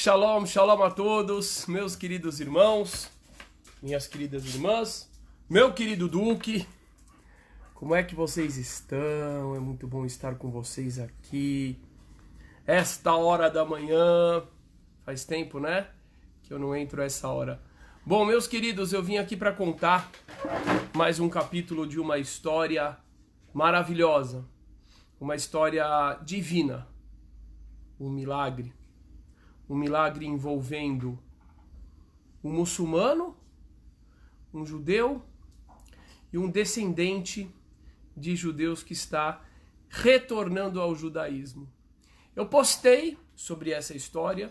Shalom, shalom a todos, meus queridos irmãos, minhas queridas irmãs, meu querido Duque, como é que vocês estão? É muito bom estar com vocês aqui, esta hora da manhã, faz tempo, né, que eu não entro essa hora. Bom, meus queridos, eu vim aqui para contar mais um capítulo de uma história maravilhosa, uma história divina, um milagre envolvendo um muçulmano, um judeu e um descendente de judeus que está retornando ao judaísmo. Eu postei sobre essa história,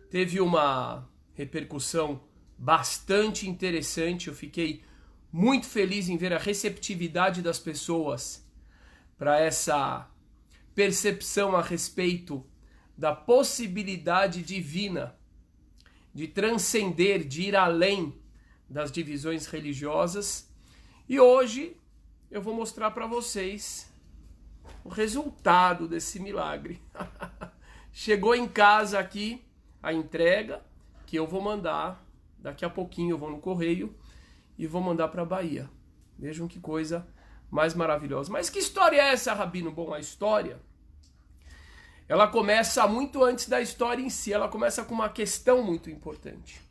teve uma repercussão bastante interessante, eu fiquei muito feliz em ver a receptividade das pessoas para essa percepção a respeito da possibilidade divina de transcender, de ir além das divisões religiosas. E hoje eu vou mostrar para vocês o resultado desse milagre. Chegou em casa aqui a entrega que eu vou mandar, daqui a pouquinho eu vou no correio e vou mandar para a Bahia. Vejam que coisa mais maravilhosa. Mas que história é essa, Rabino? Bom, a história, ela começa muito antes da história em si, ela começa com uma questão muito importante.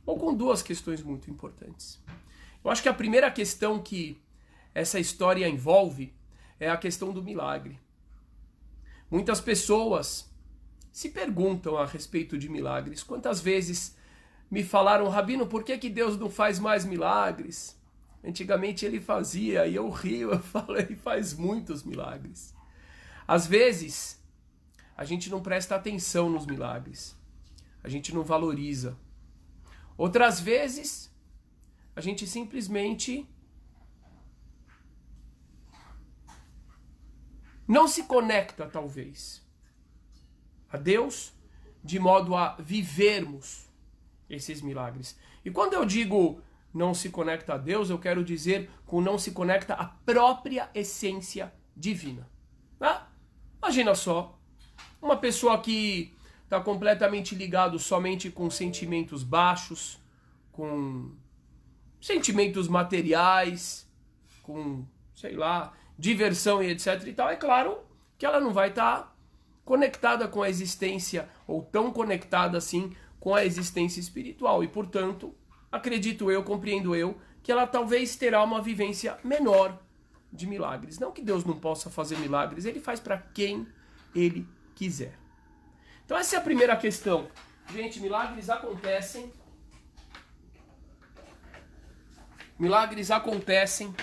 Ou com duas questões muito importantes. Eu acho que a primeira questão que essa história envolve é a questão do milagre. Muitas pessoas se perguntam a respeito de milagres. Quantas vezes me falaram, Rabino, por que Deus não faz mais milagres? Antigamente ele fazia, e eu rio, eu falo, ele faz muitos milagres. Às vezes, a gente não presta atenção nos milagres. A gente não valoriza. Outras vezes, a gente simplesmente não se conecta, talvez, a Deus de modo a vivermos esses milagres. E quando eu digo não se conecta a Deus, eu quero dizer com não se conecta à própria essência divina. Tá? Imagina só, uma pessoa que está completamente ligado somente com sentimentos baixos, com sentimentos materiais, com, sei lá, diversão e etc e tal. É claro que ela não vai estar conectada com a existência, ou tão conectada assim com a existência espiritual. E, portanto, acredito eu, compreendo eu, que ela talvez terá uma vivência menor de milagres. Não que Deus não possa fazer milagres, ele faz para quem ele quiser. Então essa é a primeira questão. Gente, milagres acontecem. Milagres acontecem.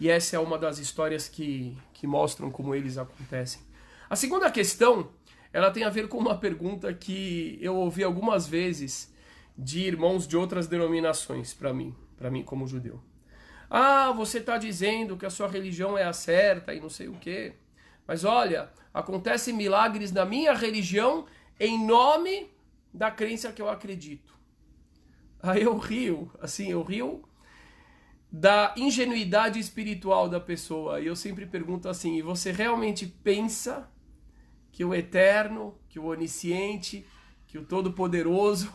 E essa é uma das histórias que mostram como eles acontecem. A segunda questão, ela tem a ver com uma pergunta que eu ouvi algumas vezes de irmãos de outras denominações para mim como judeu. Ah, você está dizendo que a sua religião é a certa e não sei o quê. Mas olha, acontecem milagres na minha religião em nome da crença que eu acredito. Aí eu rio, assim, eu rio da ingenuidade espiritual da pessoa. E eu sempre pergunto assim, e você realmente pensa que o Eterno, que o Onisciente, que o Todo-Poderoso,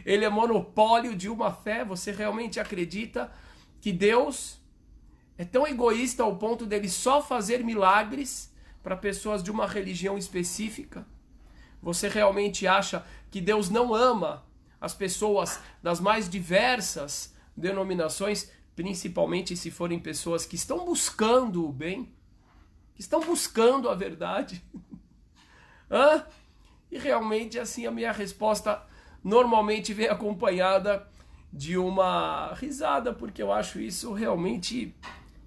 ele é monopólio de uma fé? Você realmente acredita que Deus é tão egoísta ao ponto dele só fazer milagres para pessoas de uma religião específica? Você realmente acha que Deus não ama as pessoas das mais diversas denominações, principalmente se forem pessoas que estão buscando o bem, que estão buscando a verdade? Hã? E realmente, assim, a minha resposta normalmente vem acompanhada de uma risada, porque eu acho isso realmente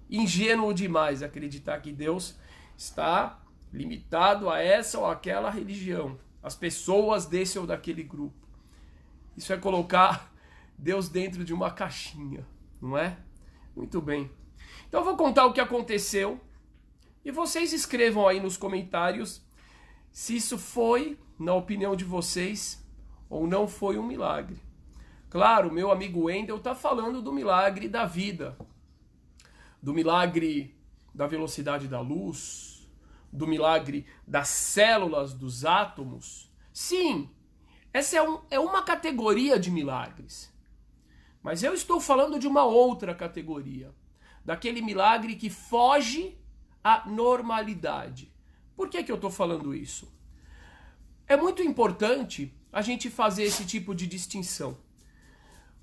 ingênuo demais, acreditar que Deus está limitado a essa ou aquela religião, as pessoas desse ou daquele grupo. Isso é colocar Deus dentro de uma caixinha, não é? Muito bem. Então eu vou contar o que aconteceu e vocês escrevam aí nos comentários se isso foi, na opinião de vocês, ou não foi um milagre. Claro, meu amigo Wendel está falando do milagre da vida, do milagre da velocidade da luz, do milagre das células dos átomos, sim, essa é uma categoria de milagres. Mas eu estou falando de uma outra categoria, daquele milagre que foge à normalidade. Por que eu estou falando isso? É muito importante a gente fazer esse tipo de distinção.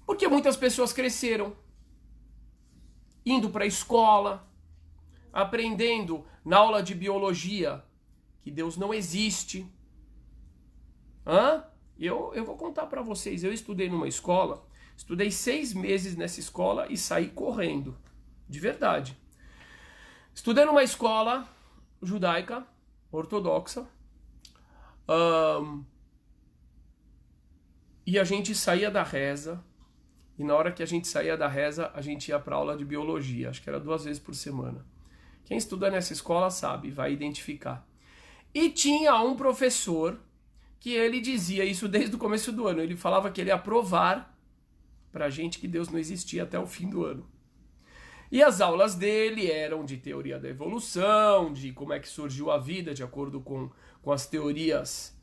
Porque muitas pessoas cresceram indo para a escola, aprendendo na aula de biologia que Deus não existe. Eu vou contar para vocês, eu estudei numa escola, estudei 6 meses nessa escola e saí correndo, de verdade. Estudei numa escola judaica, ortodoxa, e a gente saía da reza, e na hora que a gente saía da reza, a gente ia para aula de biologia, acho que era 2 vezes por semana. Quem estuda nessa escola sabe, vai identificar. E tinha um professor que ele dizia isso desde o começo do ano, ele falava que ele ia provar pra gente que Deus não existia até o fim do ano. E as aulas dele eram de teoria da evolução, de como é que surgiu a vida, de acordo com as teorias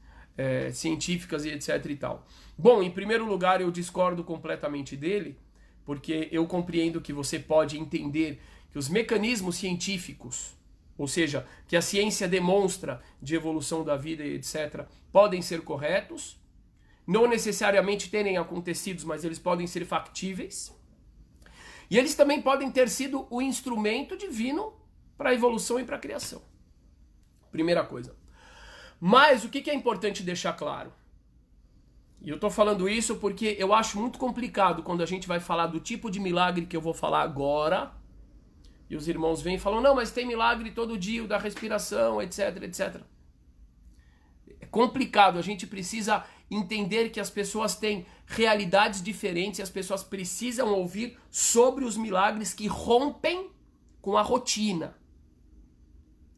científicas e etc e tal. Bom, em primeiro lugar, eu discordo completamente dele, porque eu compreendo que você pode entender que os mecanismos científicos, ou seja, que a ciência demonstra de evolução da vida e etc., podem ser corretos, não necessariamente terem acontecido, mas eles podem ser factíveis. E eles também podem ter sido o instrumento divino para a evolução e para a criação. Primeira coisa. Mas o que é importante deixar claro? E eu estou falando isso porque eu acho muito complicado quando a gente vai falar do tipo de milagre que eu vou falar agora, e os irmãos vêm e falam, não, mas tem milagre todo dia, o da respiração, etc, etc. É complicado, a gente precisa entender que as pessoas têm realidades diferentes, e as pessoas precisam ouvir sobre os milagres que rompem com a rotina.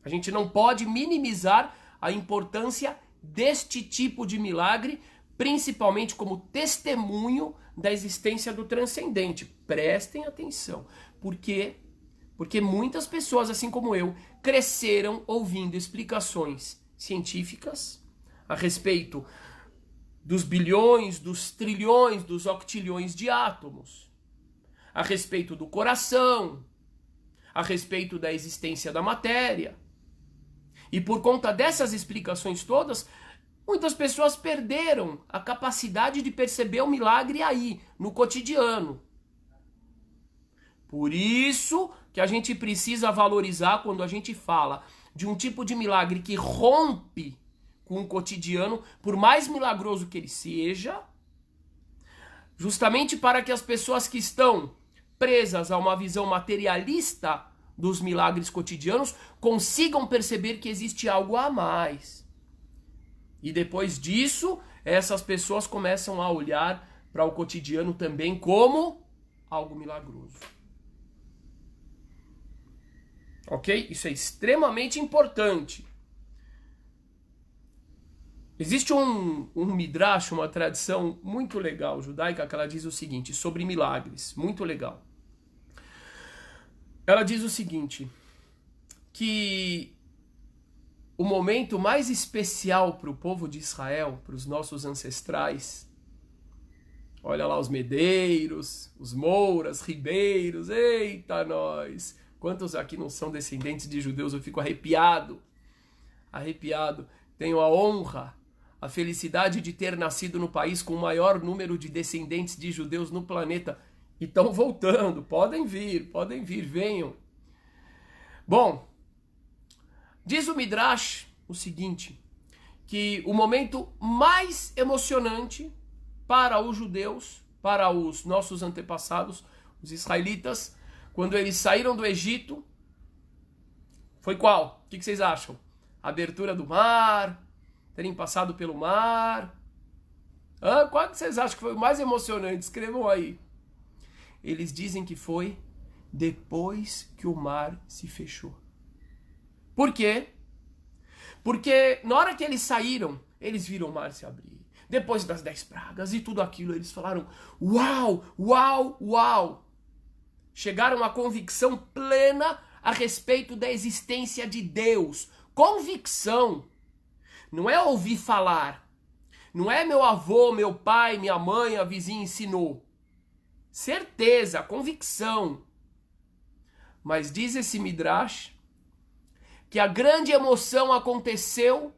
A gente não pode minimizar a importância deste tipo de milagre, principalmente como testemunho da existência do transcendente. Prestem atenção, porque muitas pessoas, assim como eu, cresceram ouvindo explicações científicas a respeito dos bilhões, dos trilhões, dos octilhões de átomos, a respeito do coração, a respeito da existência da matéria. E por conta dessas explicações todas, muitas pessoas perderam a capacidade de perceber o milagre aí, no cotidiano. Por isso que a gente precisa valorizar quando a gente fala de um tipo de milagre que rompe com o cotidiano, por mais milagroso que ele seja, justamente para que as pessoas que estão presas a uma visão materialista dos milagres cotidianos consigam perceber que existe algo a mais. E depois disso, essas pessoas começam a olhar para o cotidiano também como algo milagroso. Ok? Isso é extremamente importante. Existe um midrash, uma tradição muito legal judaica, que ela diz o seguinte, sobre milagres, muito legal. Ela diz o seguinte, que o momento mais especial para o povo de Israel, para os nossos ancestrais, olha lá os medeiros, os mouras, ribeiros, eita nós! Quantos aqui não são descendentes de judeus? Eu fico arrepiado, arrepiado. Tenho a honra, a felicidade de ter nascido no país com o maior número de descendentes de judeus no planeta. E estão voltando, podem vir, venham. Bom, diz o Midrash o seguinte, que o momento mais emocionante para os judeus, para os nossos antepassados, os israelitas, quando eles saíram do Egito, foi qual? O que vocês acham? A abertura do mar, terem passado pelo mar. Qual que vocês acham que foi o mais emocionante? Escrevam aí. Eles dizem que foi depois que o mar se fechou. Por quê? Porque na hora que eles saíram, eles viram o mar se abrir. Depois das 10 pragas e tudo aquilo, eles falaram, uau, uau, uau. Chegaram à convicção plena a respeito da existência de Deus Convicção não é ouvir falar. Não é meu avô, meu pai, minha mãe, a vizinha ensinou. Certeza, convicção. Mas diz esse Midrash que a grande emoção aconteceu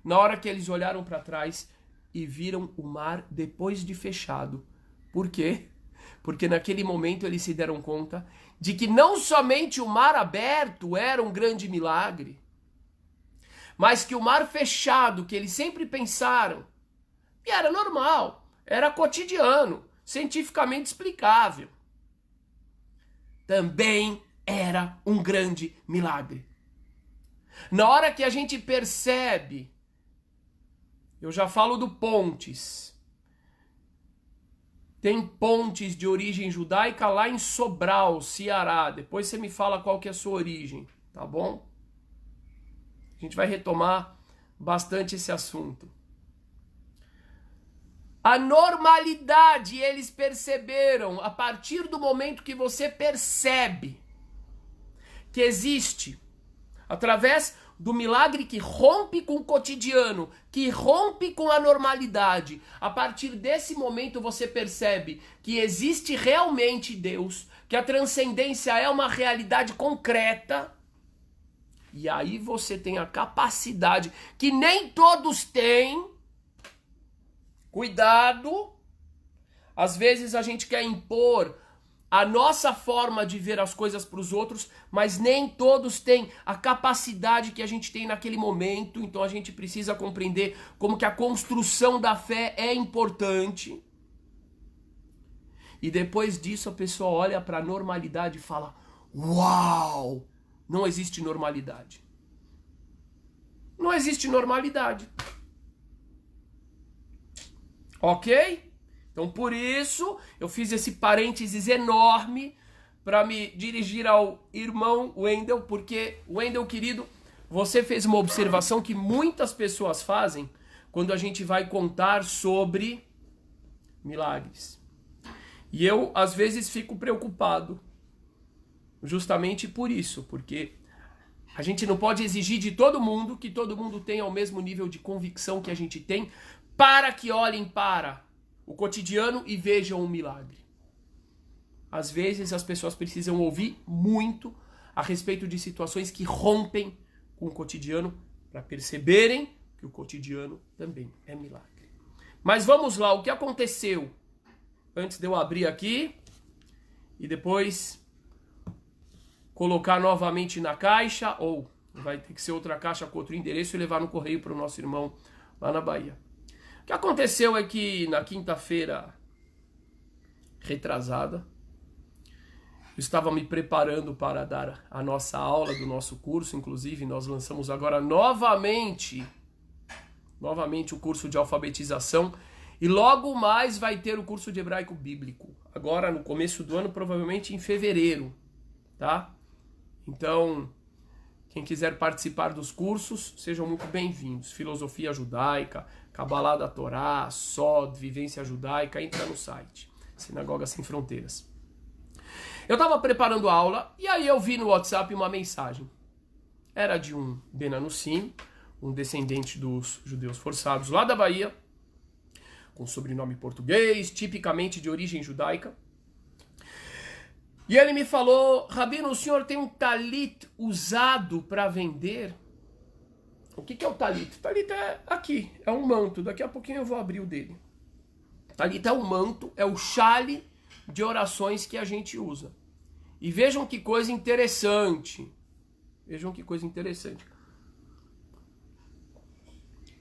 na hora que eles olharam para trás e viram o mar depois de fechado. Por quê? Porque naquele momento eles se deram conta de que não somente o mar aberto era um grande milagre, mas que o mar fechado, que eles sempre pensaram, e era normal, era cotidiano, cientificamente explicável, também era um grande milagre. Na hora que a gente percebe, eu já falo do pontes. Tem pontes de origem judaica lá em Sobral, Ceará. Depois você me fala qual que é a sua origem, tá bom? A gente vai retomar bastante esse assunto. A normalidade eles perceberam a partir do momento que você percebe que existe, através do milagre que rompe com o cotidiano, que rompe com a normalidade. A partir desse momento você percebe que existe realmente Deus, que a transcendência é uma realidade concreta. E aí você tem a capacidade que nem todos têm. Cuidado! Às vezes a gente quer impor a nossa forma de ver as coisas para os outros, mas nem todos têm a capacidade que a gente tem naquele momento. Então a gente precisa compreender como que a construção da fé é importante. E depois disso a pessoa olha para a normalidade e fala: uau! Não existe normalidade. Não existe normalidade. Ok? Então, por isso, eu fiz esse parênteses enorme para me dirigir ao irmão Wendel, porque, Wendel, querido, você fez uma observação que muitas pessoas fazem quando a gente vai contar sobre milagres. E eu, às vezes, fico preocupado justamente por isso, porque a gente não pode exigir de todo mundo que todo mundo tenha o mesmo nível de convicção que a gente tem para que olhem para o cotidiano e vejam um milagre. Às vezes as pessoas precisam ouvir muito a respeito de situações que rompem com o cotidiano para perceberem que o cotidiano também é milagre. Mas vamos lá, o que aconteceu? Antes de eu abrir aqui e depois colocar novamente na caixa, ou vai ter que ser outra caixa com outro endereço e levar no correio para o nosso irmão lá na Bahia. O que aconteceu é que na quinta-feira retrasada, eu estava me preparando para dar a nossa aula do nosso curso, inclusive nós lançamos agora novamente o curso de alfabetização e logo mais vai ter o curso de hebraico bíblico, agora no começo do ano, provavelmente em fevereiro, tá? Então, quem quiser participar dos cursos, sejam muito bem-vindos. Filosofia judaica, Cabalá da Torá, Sod, Vivência Judaica, entra no site. Sinagoga Sem Fronteiras. Eu estava preparando a aula e aí eu vi no WhatsApp uma mensagem. Era de um Benanussim, um descendente dos judeus forçados lá da Bahia, com sobrenome português, tipicamente de origem judaica. E ele me falou: Rabino, o senhor tem um talit usado para vender? O que é o talit? O talit é aqui, é um manto. Daqui a pouquinho eu vou abrir o dele. Talit é um manto, é o chale de orações que a gente usa. E vejam que coisa interessante. Vejam que coisa interessante.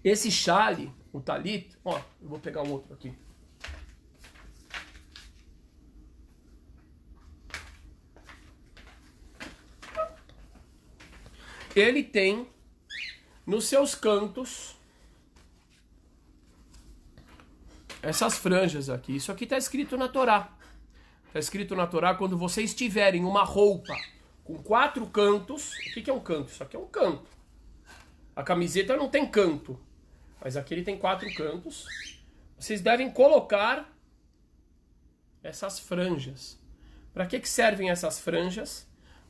Esse chale, o talit, ó, eu vou pegar um outro aqui. Ele tem nos seus cantos essas franjas aqui. Isso aqui está escrito na Torá. Está escrito na Torá, quando vocês tiverem uma roupa com 4 cantos. O que é um canto? Isso aqui é um canto. A camiseta não tem canto, mas aqui ele tem 4 cantos. Vocês devem colocar essas franjas. Para que servem essas franjas?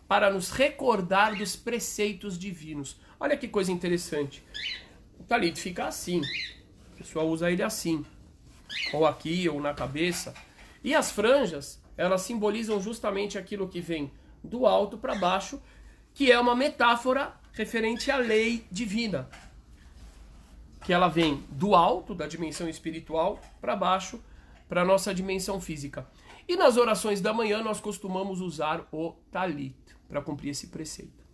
Para nos recordar dos preceitos divinos. Olha que coisa interessante. O talit fica assim. O pessoal usa ele assim. Ou aqui, ou na cabeça. E as franjas, elas simbolizam justamente aquilo que vem do alto para baixo, que é uma metáfora referente à lei divina. Que ela vem do alto, da dimensão espiritual, para baixo, para a nossa dimensão física. E nas orações da manhã nós costumamos usar o talit para cumprir esse preceito.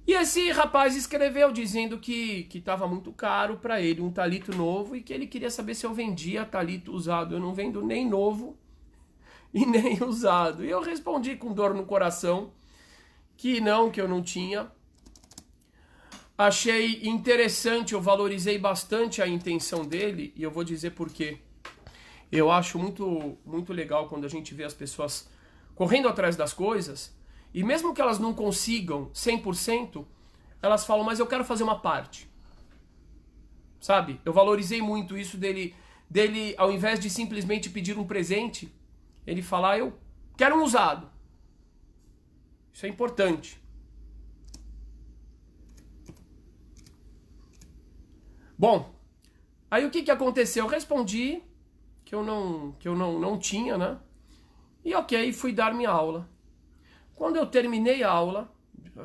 E esse rapaz escreveu dizendo que estava muito caro para ele um talit novo e que ele queria saber se eu vendia talit usado. Eu não vendo nem novo e nem usado. E eu respondi com dor no coração que eu não tinha. Achei interessante, eu valorizei bastante a intenção dele e eu vou dizer por quê. Eu acho muito legal quando a gente vê as pessoas correndo atrás das coisas e mesmo que elas não consigam 100%, elas falam, mas eu quero fazer uma parte. Sabe? Eu valorizei muito isso dele ao invés de simplesmente pedir um presente, ele falar, eu quero um usado. Isso é importante. Bom, aí o que aconteceu? Eu respondi que eu não tinha, né? E ok, fui dar minha aula. Quando eu terminei a aula,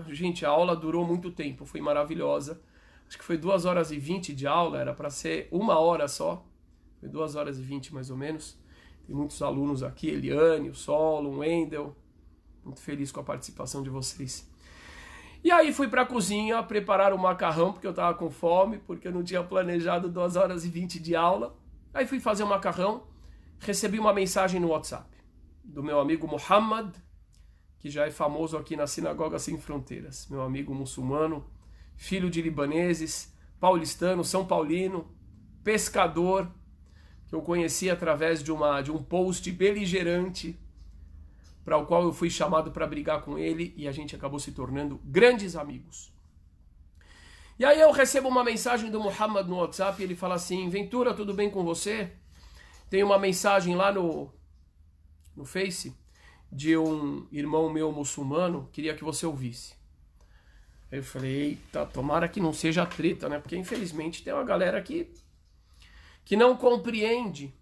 gente, a aula durou muito tempo, foi maravilhosa. Acho que foi 2h20 de aula, era para ser 1 hora só. Foi 2h20 mais ou menos. Tem muitos alunos aqui, Eliane, o Solon, o Wendel. Muito feliz com a participação de vocês. E aí fui para a cozinha preparar o macarrão, porque eu estava com fome, porque eu não tinha planejado 2h20 de aula. Aí fui fazer o macarrão, recebi uma mensagem no WhatsApp do meu amigo Muhammad, que já é famoso aqui na Sinagoga Sem Fronteiras. Meu amigo muçulmano, filho de libaneses, paulistano, São Paulino, pescador, que eu conheci através de um post beligerante, para o qual eu fui chamado para brigar com ele e a gente acabou se tornando grandes amigos. E aí eu recebo uma mensagem do Muhammad no WhatsApp e ele fala assim, Ventura, tudo bem com você? Tem uma mensagem lá no Face de um irmão meu muçulmano, queria que você ouvisse. Aí eu falei, eita, tomara que não seja treta, né? Porque infelizmente tem uma galera que não compreende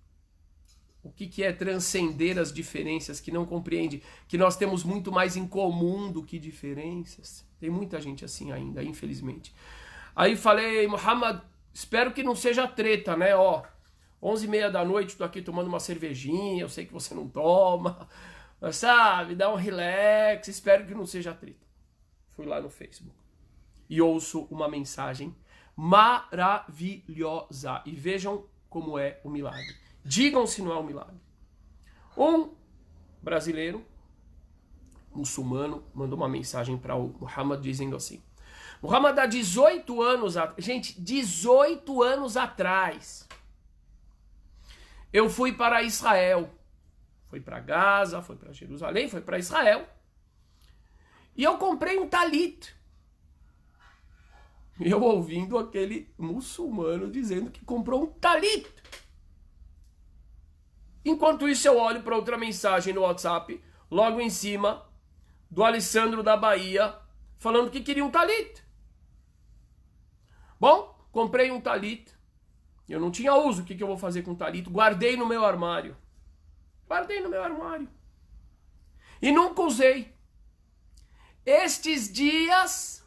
o que é transcender as diferenças, que não compreende que nós temos muito mais em comum do que diferenças. Tem muita gente assim ainda, infelizmente. Aí falei, Muhammad, espero que não seja treta, né? Ó, 11h30 da noite, tô aqui tomando uma cervejinha, eu sei que você não toma, mas sabe, dá um relax, espero que não seja treta. Fui lá no Facebook e ouço uma mensagem maravilhosa. E vejam como é o milagre. Digam se não é um milagre. Um brasileiro, muçulmano, mandou uma mensagem para o Muhammad dizendo assim, Muhammad, há 18 anos, gente, 18 anos atrás, eu fui para Israel, fui para Gaza, fui para Jerusalém, fui para Israel, e eu comprei um talit. Eu ouvindo aquele muçulmano dizendo que comprou um talit. Enquanto isso eu olho para outra mensagem no WhatsApp, logo em cima, do Alessandro da Bahia, falando que queria um talit. Bom, comprei um talit. Eu não tinha uso, o que eu vou fazer com o talit? Guardei no meu armário. Guardei no meu armário. E nunca usei. Estes dias,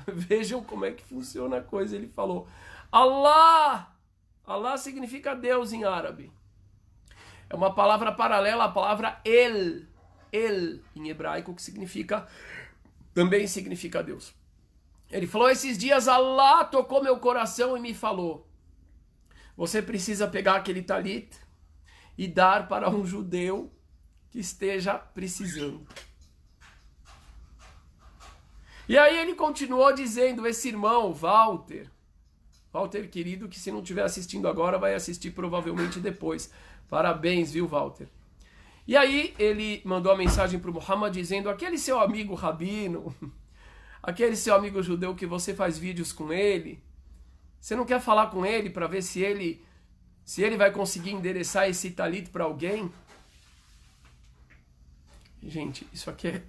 vejam como é que funciona a coisa. Ele falou, Allah. Allah significa Deus em árabe. É uma palavra paralela à palavra El. El, em hebraico, que também significa Deus. Ele falou, esses dias Allah tocou meu coração e me falou, você precisa pegar aquele talit e dar para um judeu que esteja precisando. E aí ele continuou dizendo, esse irmão, Walter querido, que se não estiver assistindo agora, vai assistir provavelmente depois. Parabéns, viu, Walter? E aí ele mandou a mensagem para o Muhammad dizendo, aquele seu amigo rabino, aquele seu amigo judeu que você faz vídeos com ele, você não quer falar com ele para ver se ele vai conseguir endereçar esse talit para alguém? Gente, isso aqui é...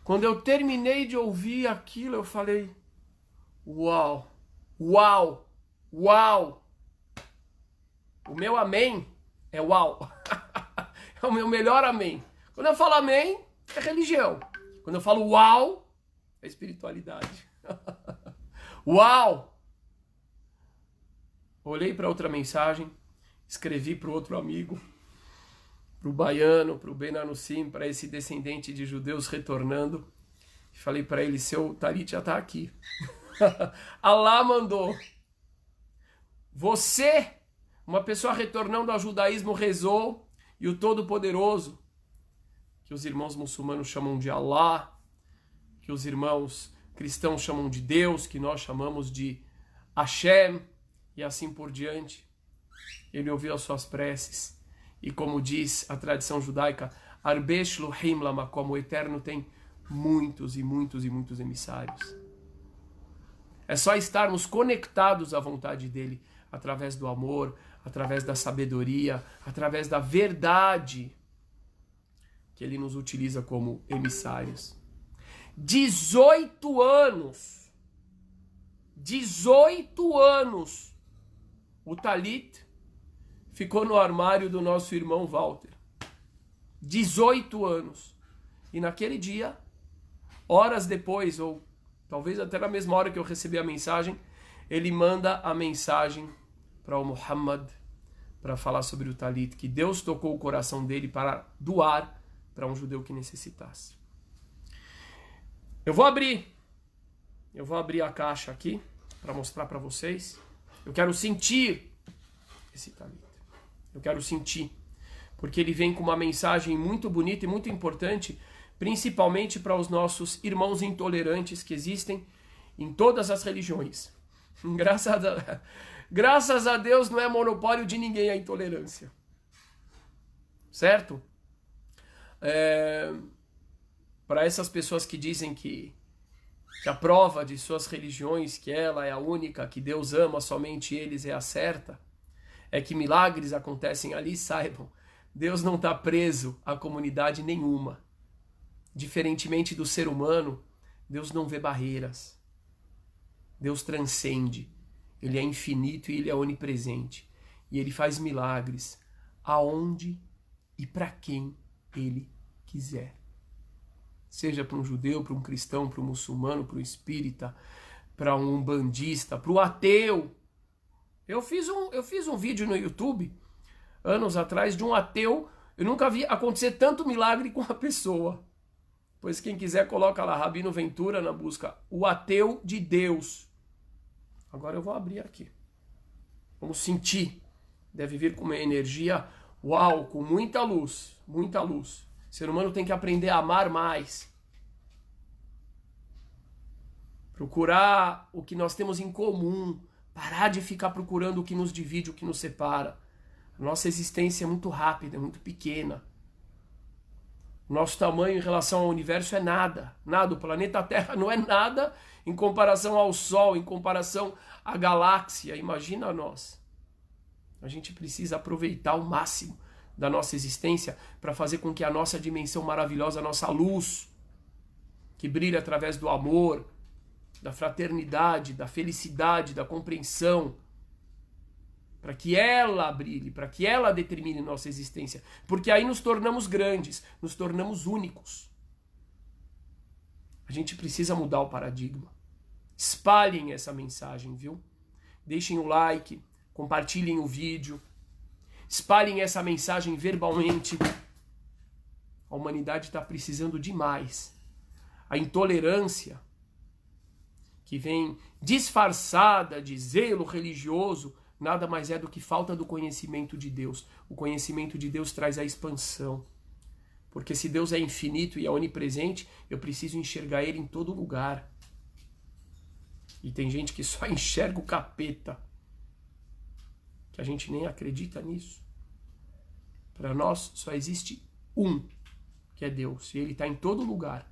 Quando eu terminei de ouvir aquilo, eu falei, Uau! Uau! Uau! O meu amém é uau! É o meu melhor amém. Quando eu falo amém, é religião. Quando eu falo uau, é espiritualidade. Uau! Olhei para outra mensagem, escrevi para o outro amigo, para o baiano, para o Ben Anussim, para esse descendente de judeus retornando. Falei para ele, seu talit já está aqui. Allah mandou. Você, uma pessoa retornando ao judaísmo, rezou, e o Todo-Poderoso, que os irmãos muçulmanos chamam de Allah, que os irmãos cristãos chamam de Deus, que nós chamamos de Hashem, e assim por diante, ele ouviu as suas preces. E como diz a tradição judaica, Arbesh Lohim Lamakom, o Eterno tem muitos e muitos e muitos emissários. É só estarmos conectados à vontade dele, através do amor, através da sabedoria, através da verdade, que ele nos utiliza como emissários. 18 anos! 18 anos! O talit ficou no armário do nosso irmão Walter. 18 anos. E naquele dia, horas depois, ou talvez até na mesma hora que eu recebi a mensagem, ele manda a mensagem para o Muhammad, para falar sobre o talit, que Deus tocou o coração dele para doar para um judeu que necessitasse. Eu vou abrir a caixa aqui para mostrar para vocês. Eu quero sentir esse talit. Eu quero sentir, porque ele vem com uma mensagem muito bonita e muito importante, principalmente para os nossos irmãos intolerantes que existem em todas as religiões. Graças a Deus não é monopólio de ninguém a intolerância. Certo? Para essas pessoas que dizem que a prova de suas religiões, que ela é a única, que Deus ama somente eles, é a certa, é que milagres acontecem ali, saibam, Deus não está preso a comunidade nenhuma. Diferentemente do ser humano, Deus não vê barreiras. Deus transcende. Ele é infinito e ele é onipresente. E ele faz milagres aonde e para quem ele quiser. Seja para um judeu, para um cristão, para um muçulmano, para um espírita, para um umbandista, para o ateu. Eu fiz um vídeo no YouTube, anos atrás, de um ateu. Eu nunca vi acontecer tanto milagre com uma pessoa. Pois quem quiser, coloca lá, Rabino Ventura, na busca, o ateu de Deus. Agora eu vou abrir aqui. Vamos sentir. Deve vir com uma energia, uau, com muita luz, muita luz. O ser humano tem que aprender a amar mais. Procurar o que nós temos em comum. Parar de ficar procurando o que nos divide, o que nos separa. A nossa existência é muito rápida, é muito pequena. O nosso tamanho em relação ao universo é nada. Nada. O planeta Terra não é nada em comparação ao Sol, em comparação à galáxia. Imagina nós. A gente precisa aproveitar o máximo da nossa existência para fazer com que a nossa dimensão maravilhosa, a nossa luz, que brilha através do amor, da fraternidade, da felicidade, da compreensão, para que ela brilhe, para que ela determine nossa existência. Porque aí nos tornamos grandes, nos tornamos únicos. A gente precisa mudar o paradigma. Espalhem essa mensagem, viu? Deixem o like, compartilhem o vídeo, espalhem essa mensagem verbalmente. A humanidade está precisando demais. A intolerância, que vem disfarçada de zelo religioso, nada mais é do que falta do conhecimento de Deus. O conhecimento de Deus traz a expansão. Porque se Deus é infinito e é onipresente, eu preciso enxergar Ele em todo lugar. E tem gente que só enxerga o capeta. Que a gente nem acredita nisso. Para nós só existe um, que é Deus. E Ele está em todo lugar.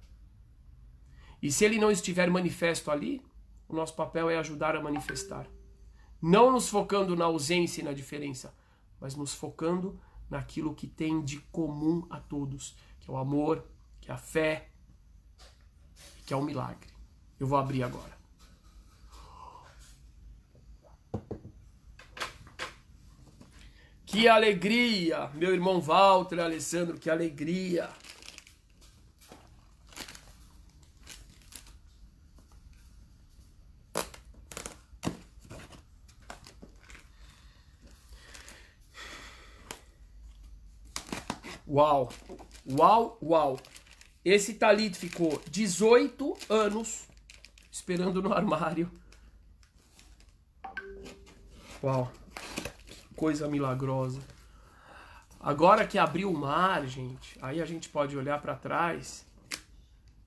E se Ele não estiver manifesto ali, o nosso papel é ajudar a manifestar. Não nos focando na ausência e na diferença, mas nos focando naquilo que tem de comum a todos, que é o amor, que é a fé, que é o milagre. Eu vou abrir agora. Que alegria! Meu irmão Walter, Alessandro, que alegria! Uau! Uau, uau! Esse talit ficou 18 anos esperando no armário. Uau! Que coisa milagrosa. Agora que abriu o mar, gente, aí a gente pode olhar para trás.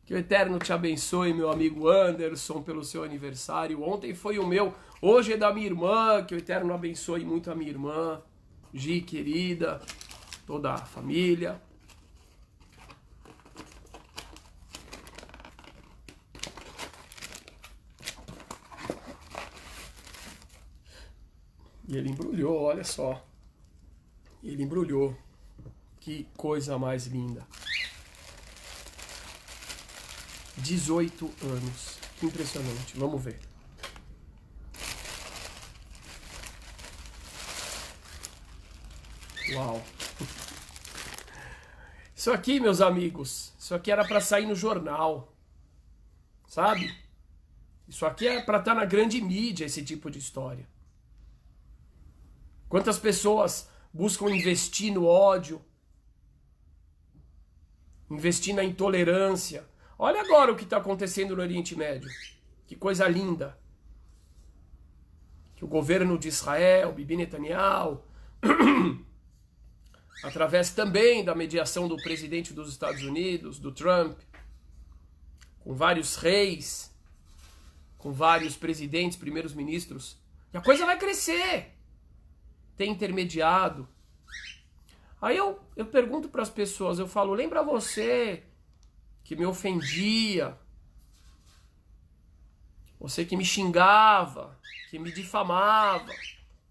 Que o Eterno te abençoe, meu amigo Anderson, pelo seu aniversário. Ontem foi o meu, hoje é da minha irmã. Que o Eterno abençoe muito a minha irmã, Gi, querida, toda a família. E ele embrulhou, olha só. Ele embrulhou. Que coisa mais linda. 18 anos. Que impressionante. Vamos ver. Uau. Isso aqui, meus amigos, isso aqui era para sair no jornal. Sabe? Isso aqui é para estar na grande mídia, esse tipo de história. Quantas pessoas buscam investir no ódio, investir na intolerância. Olha agora o que está acontecendo no Oriente Médio. Que coisa linda. Que o governo de Israel, Bibi Netanyahu, através também da mediação do presidente dos Estados Unidos, do Trump, com vários reis, com vários presidentes, primeiros ministros, e a coisa vai crescer. Tem intermediado. Aí eu pergunto para as pessoas, eu falo, lembra você que me ofendia, você que me xingava, que me difamava,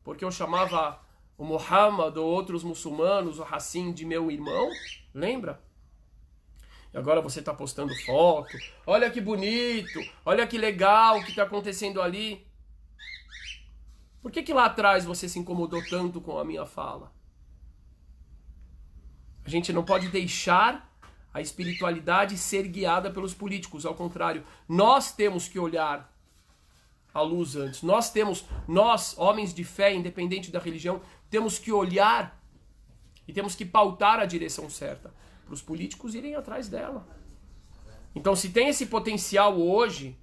porque eu chamava o Muhammad ou outros muçulmanos, o Hassim, de meu irmão? Lembra? E agora você está postando foto, olha que bonito, olha que legal o que está acontecendo ali. Por que lá atrás você se incomodou tanto com a minha fala? A gente não pode deixar a espiritualidade ser guiada pelos políticos. Ao contrário, nós temos que olhar a luz antes. Nós, homens de fé, independente da religião, temos que olhar e temos que pautar a direção certa para os políticos irem atrás dela. Então, se tem esse potencial hoje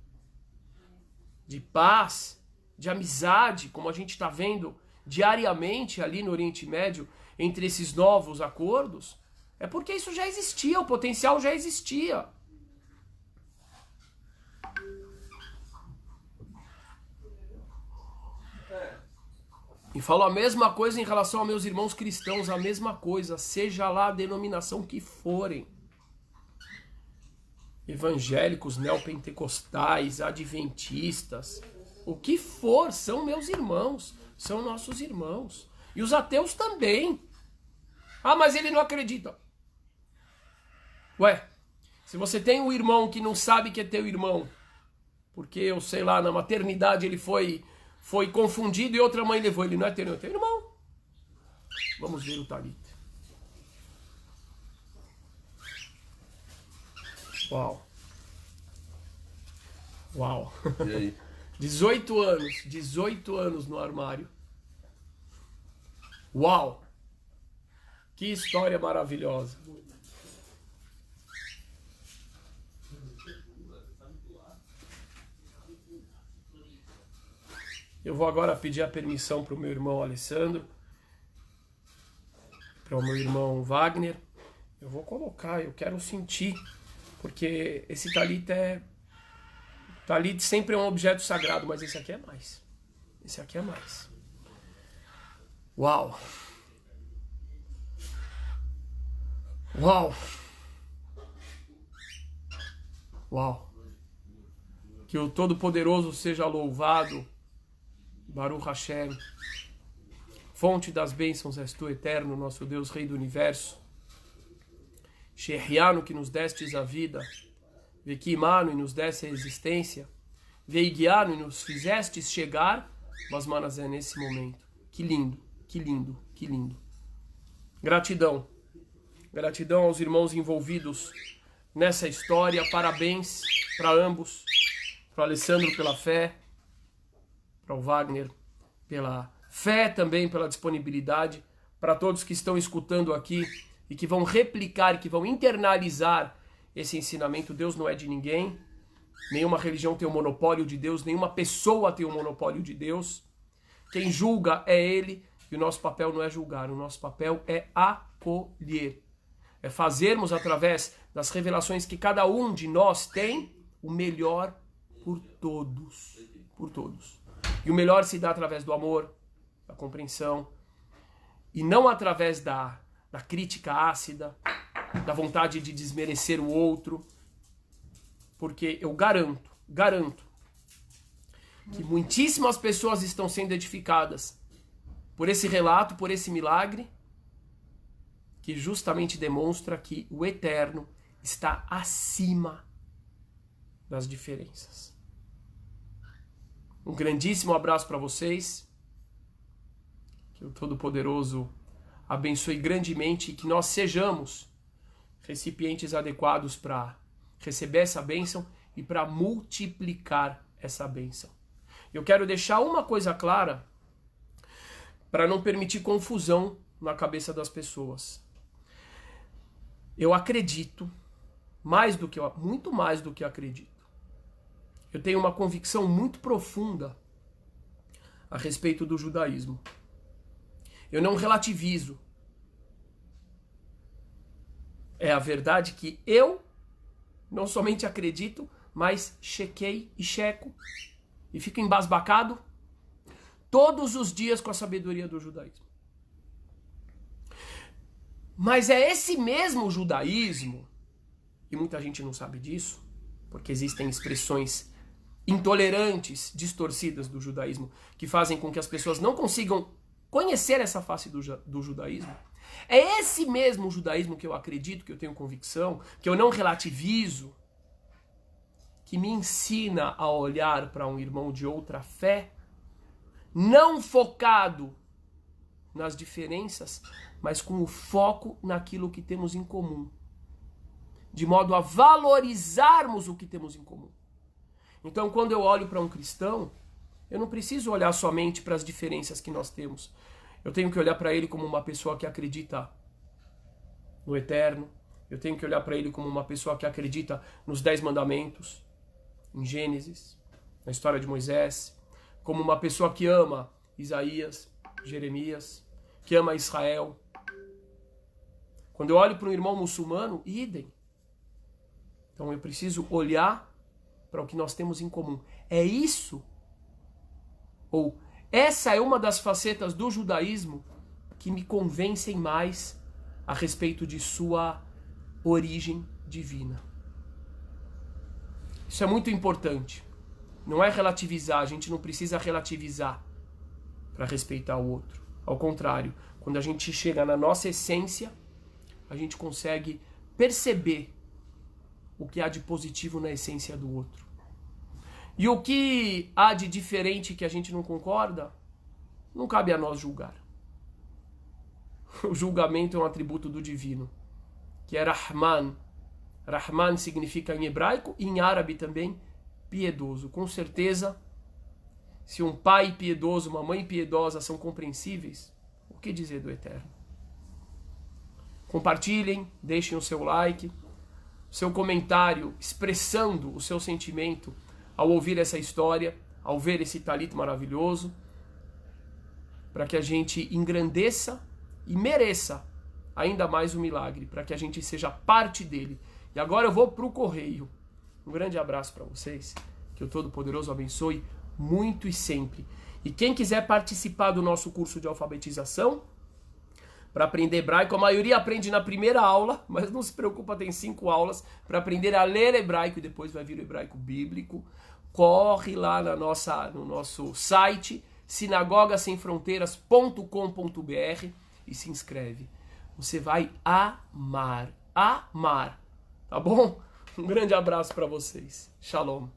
de paz, de amizade, como a gente está vendo diariamente ali no Oriente Médio, entre esses novos acordos, é porque isso já existia, o potencial já existia. E falo a mesma coisa em relação aos meus irmãos cristãos, a mesma coisa, seja lá a denominação que forem. Evangélicos, neopentecostais, adventistas, o que for, são meus irmãos, são nossos irmãos. E os ateus também. Ah, mas ele não acredita. Ué, se você tem um irmão que não sabe que é teu irmão, porque, eu sei lá, na maternidade ele foi confundido e outra mãe levou, ele não é teu irmão. Vamos ver o talit. Uau. Uau. E aí? 18 anos no armário. Uau! Que história maravilhosa. Eu vou agora pedir a permissão para o meu irmão Alessandro, para o meu irmão Wagner. Eu vou colocar, eu quero sentir, porque esse talit talit sempre é um objeto sagrado, mas esse aqui é mais. Esse aqui é mais. Uau! Uau! Uau! Que o Todo-Poderoso seja louvado. Baruch Hashem. Fonte das bênçãos és tu, eterno, nosso Deus, Rei do Universo. Shehianu, que nos destes a vida. Vekimanu, e nos desse a existência. Veigianu, e nos fizestes chegar. Mas, manas, é nesse momento. Que lindo, que lindo. Que lindo. Gratidão. Gratidão aos irmãos envolvidos nessa história. Parabéns para ambos. Para o Alessandro pela fé. Para o Wagner pela fé também, pela disponibilidade. Para todos que estão escutando aqui e que vão replicar, que vão internalizar esse ensinamento. Deus não é de ninguém. Nenhuma religião tem o monopólio de Deus. Nenhuma pessoa tem o monopólio de Deus. Quem julga é Ele. E o nosso papel não é julgar. O nosso papel é acolher. É fazermos através das revelações que cada um de nós tem o melhor por todos. Por todos. E o melhor se dá através do amor, da compreensão. E não através da crítica ácida, da vontade de desmerecer o outro. Porque eu garanto, que muitíssimas pessoas estão sendo edificadas por esse relato, por esse milagre, que justamente demonstra que o eterno está acima das diferenças. Um grandíssimo abraço para vocês. Que o Todo-Poderoso abençoe grandemente e que nós sejamos recipientes adequados para receber essa bênção e para multiplicar essa bênção. Eu quero deixar uma coisa clara para não permitir confusão na cabeça das pessoas. Eu acredito, muito mais do que acredito. Eu tenho uma convicção muito profunda a respeito do judaísmo. Eu não relativizo. É a verdade que eu não somente acredito, mas chequei e checo e fico embasbacado todos os dias com a sabedoria do judaísmo. Mas é esse mesmo judaísmo, e muita gente não sabe disso, porque existem expressões intolerantes, distorcidas do judaísmo, que fazem com que as pessoas não consigam conhecer essa face do judaísmo. É esse mesmo judaísmo que eu acredito, que eu tenho convicção, que eu não relativizo, que me ensina a olhar para um irmão de outra fé, não focado nas diferenças, mas com o foco naquilo que temos em comum, de modo a valorizarmos o que temos em comum. Então, quando eu olho para um cristão, eu não preciso olhar somente para as diferenças que nós temos. Eu tenho que olhar para ele como uma pessoa que acredita no eterno. Eu tenho que olhar para ele como uma pessoa que acredita nos 10 mandamentos, em Gênesis, na história de Moisés, como uma pessoa que ama Isaías, Jeremias, que ama Israel. Quando eu olho para um irmão muçulmano, idem. Então eu preciso olhar para o que nós temos em comum. É isso, ou essa é uma das facetas do judaísmo que me convencem mais a respeito de sua origem divina. Isso é muito importante. Não é relativizar, a gente não precisa relativizar para respeitar o outro. Ao contrário, quando a gente chega na nossa essência, a gente consegue perceber o que há de positivo na essência do outro. E o que há de diferente que a gente não concorda, não cabe a nós julgar. O julgamento é um atributo do divino, que é Rahman. Rahman significa em hebraico e em árabe também piedoso. Com certeza, se um pai piedoso, uma mãe piedosa são compreensíveis, o que dizer do eterno? Compartilhem, deixem o seu like, seu comentário expressando o seu sentimento ao ouvir essa história, ao ver esse talito maravilhoso, para que a gente engrandeça e mereça ainda mais o milagre, para que a gente seja parte dele. E agora eu vou para o correio. Um grande abraço para vocês, que o Todo-Poderoso abençoe muito e sempre. E quem quiser participar do nosso curso de alfabetização, para aprender hebraico, a maioria aprende na primeira aula, mas não se preocupa, tem 5 aulas para aprender a ler hebraico e depois vai vir o hebraico bíblico. Corre lá no nosso site, sinagogasemfronteiras.com.br e se inscreve. Você vai amar, tá bom? Um grande abraço para vocês. Shalom.